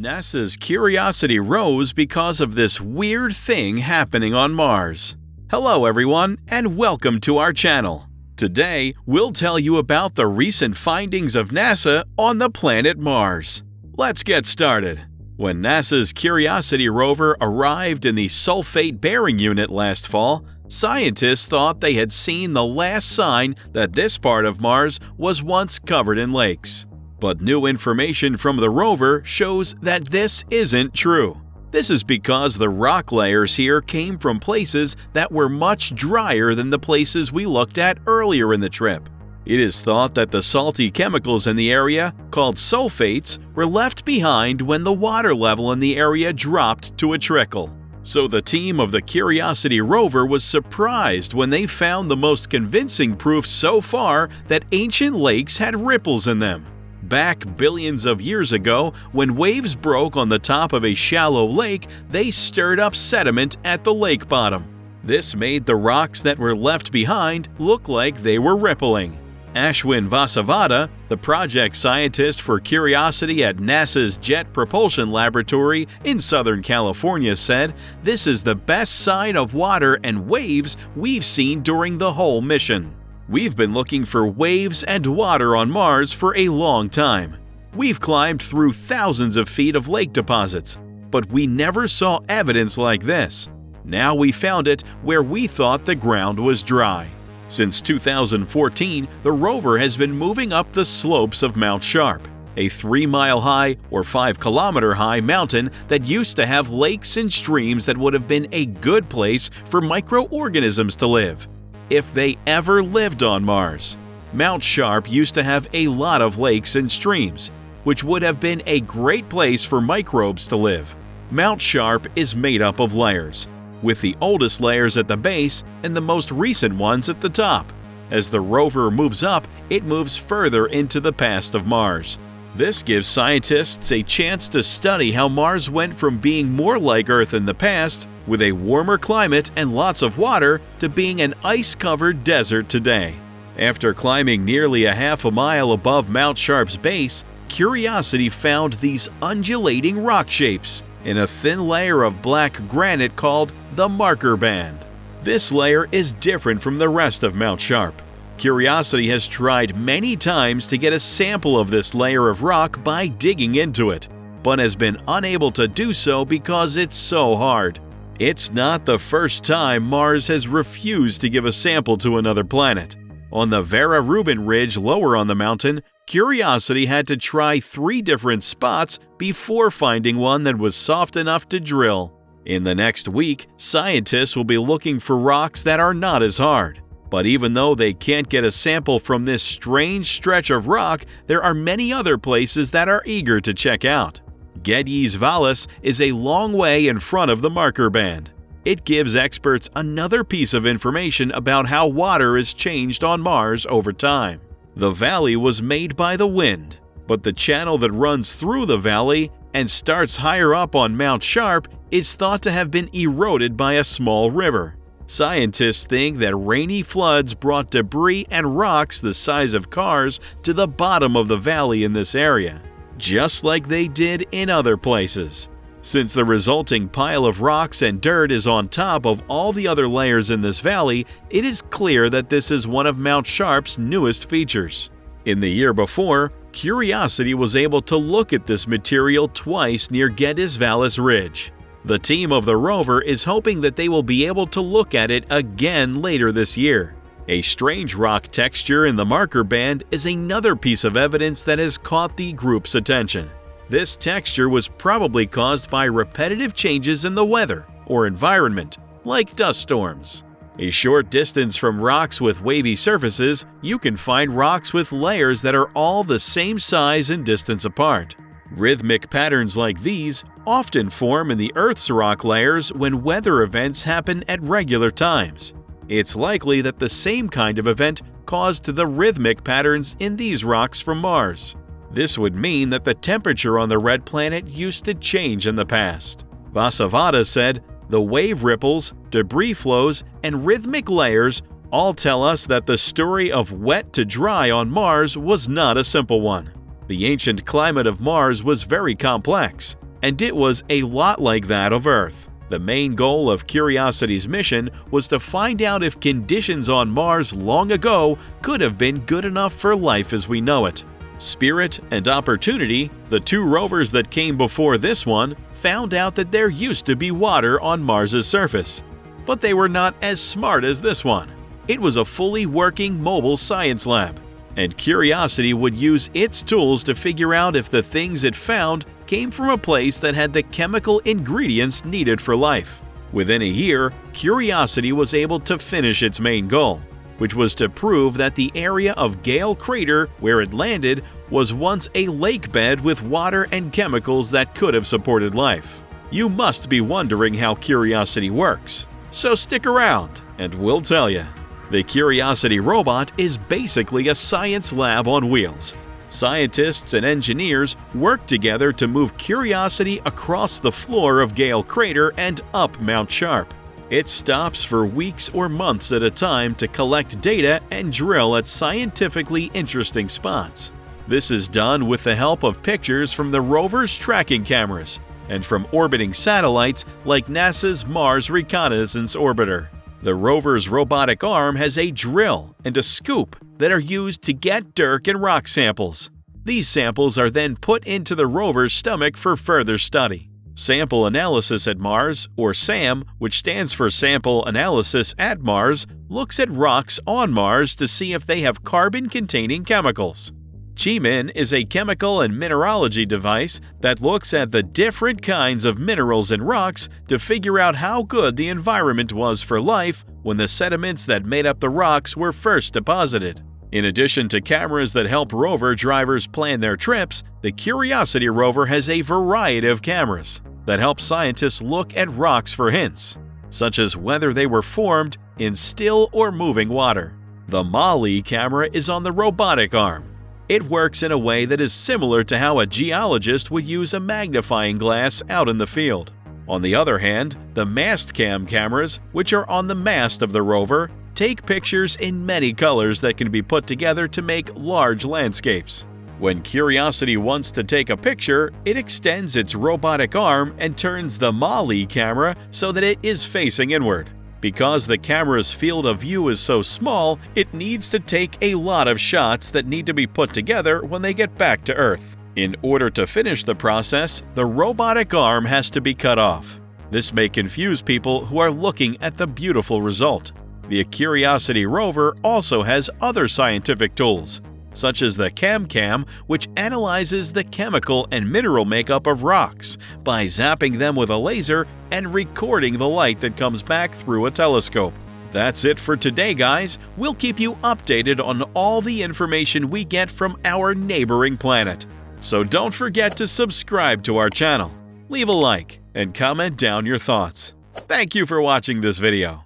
NASA's curiosity rose because of this weird thing happening on Mars. Hello everyone, and welcome to our channel. Today, we'll tell you about the recent findings of NASA on the planet Mars. Let's get started. When NASA's Curiosity rover arrived in the sulfate-bearing unit last fall, scientists thought they had seen the last sign that this part of Mars was once covered in lakes. But new information from the rover shows that this isn't true. This is because the rock layers here came from places that were much drier than the places we looked at earlier in the trip. It is thought that the salty chemicals in the area, called sulfates, were left behind when the water level in the area dropped to a trickle. So the team of the Curiosity rover was surprised when they found the most convincing proof so far that ancient lakes had ripples in them. Back billions of years ago, when waves broke on the top of a shallow lake, they stirred up sediment at the lake bottom. This made the rocks that were left behind look like they were rippling. Ashwin Vasavada, the project scientist for Curiosity at NASA's Jet Propulsion Laboratory in Southern California, said, "This is the best sign of water and waves we've seen during the whole mission. We've been looking for waves and water on Mars for a long time. We've climbed through thousands of feet of lake deposits, but we never saw evidence like this. Now we found it where we thought the ground was dry." Since 2014, the rover has been moving up the slopes of Mount Sharp, a 3-mile-high or 5-kilometer-high mountain that used to have lakes and streams that would have been a good place for microorganisms to live, if they ever lived on Mars. Mount Sharp used to have a lot of lakes and streams, which would have been a great place for microbes to live. Mount Sharp is made up of layers, with the oldest layers at the base and the most recent ones at the top. As the rover moves up, it moves further into the past of Mars. This gives scientists a chance to study how Mars went from being more like Earth in the past, with a warmer climate and lots of water, to being an ice-covered desert today. After climbing nearly a half a mile above Mount Sharp's base, Curiosity found these undulating rock shapes in a thin layer of black granite called the marker band. This layer is different from the rest of Mount Sharp. Curiosity has tried many times to get a sample of this layer of rock by digging into it, but has been unable to do so because it's so hard. It's not the first time Mars has refused to give a sample to another planet. On the Vera Rubin Ridge lower on the mountain, Curiosity had to try 3 different spots before finding one that was soft enough to drill. In the next week, scientists will be looking for rocks that are not as hard. But even though they can't get a sample from this strange stretch of rock, there are many other places that are eager to check out. Geddes Vallis is a long way in front of the marker band. It gives experts another piece of information about how water is changed on Mars over time. The valley was made by the wind, but the channel that runs through the valley and starts higher up on Mount Sharp is thought to have been eroded by a small river. Scientists think that rainy floods brought debris and rocks the size of cars to the bottom of the valley in this area, just like they did in other places. Since the resulting pile of rocks and dirt is on top of all the other layers in this valley, it is clear that this is one of Mount Sharp's newest features. In the year before, Curiosity was able to look at this material twice near Geddes Vallis Ridge. The team of the rover is hoping that they will be able to look at it again later this year. A strange rock texture in the marker band is another piece of evidence that has caught the group's attention. This texture was probably caused by repetitive changes in the weather or environment, like dust storms. A short distance from rocks with wavy surfaces, you can find rocks with layers that are all the same size and distance apart. Rhythmic patterns like these often form in the Earth's rock layers when weather events happen at regular times. It's likely that the same kind of event caused the rhythmic patterns in these rocks from Mars. This would mean that the temperature on the red planet used to change in the past. Vasavada said, "The wave ripples, debris flows, and rhythmic layers all tell us that the story of wet to dry on Mars was not a simple one. The ancient climate of Mars was very complex. and it was a lot like that of Earth. The main goal of Curiosity's mission was to find out if conditions on Mars long ago could have been good enough for life as we know it. Spirit and Opportunity, the two rovers that came before this one, found out that there used to be water on Mars's surface. But they were not as smart as this one. It was a fully working mobile science lab, and Curiosity would use its tools to figure out if the things it found came from a place that had the chemical ingredients needed for life. Within a year, Curiosity was able to finish its main goal, which was to prove that the area of Gale Crater where it landed was once a lake bed with water and chemicals that could have supported life. You must be wondering how Curiosity works, so stick around and we'll tell you. The Curiosity robot is basically a science lab on wheels. Scientists and engineers work together to move Curiosity across the floor of Gale Crater and up Mount Sharp. It stops for weeks or months at a time to collect data and drill at scientifically interesting spots. This is done with the help of pictures from the rover's tracking cameras and from orbiting satellites like NASA's Mars Reconnaissance Orbiter. The rover's robotic arm has a drill and a scoop that are used to get dirt and rock samples. These samples are then put into the rover's stomach for further study. Sample Analysis at Mars, or SAM, which stands for Sample Analysis at Mars, looks at rocks on Mars to see if they have carbon-containing chemicals. CHEMIN is a chemical and mineralogy device that looks at the different kinds of minerals in rocks to figure out how good the environment was for life when the sediments that made up the rocks were first deposited. In addition to cameras that help rover drivers plan their trips, the Curiosity rover has a variety of cameras that help scientists look at rocks for hints, such as whether they were formed in still or moving water. The MALI camera is on the robotic arm. It works in a way that is similar to how a geologist would use a magnifying glass out in the field. On the other hand, the MASTCAM cameras, which are on the mast of the rover, take pictures in many colors that can be put together to make large landscapes. When Curiosity wants to take a picture, it extends its robotic arm and turns the MALI camera so that it is facing inward. Because the camera's field of view is so small, it needs to take a lot of shots that need to be put together when they get back to Earth. In order to finish the process, the robotic arm has to be cut off. This may confuse people who are looking at the beautiful result. The Curiosity rover also has other scientific tools, such as the CAM-CAM, which analyzes the chemical and mineral makeup of rocks by zapping them with a laser and recording the light that comes back through a telescope. That's it for today, guys. We'll keep you updated on all the information we get from our neighboring planet. So don't forget to subscribe to our channel, leave a like, and comment down your thoughts. Thank you for watching this video.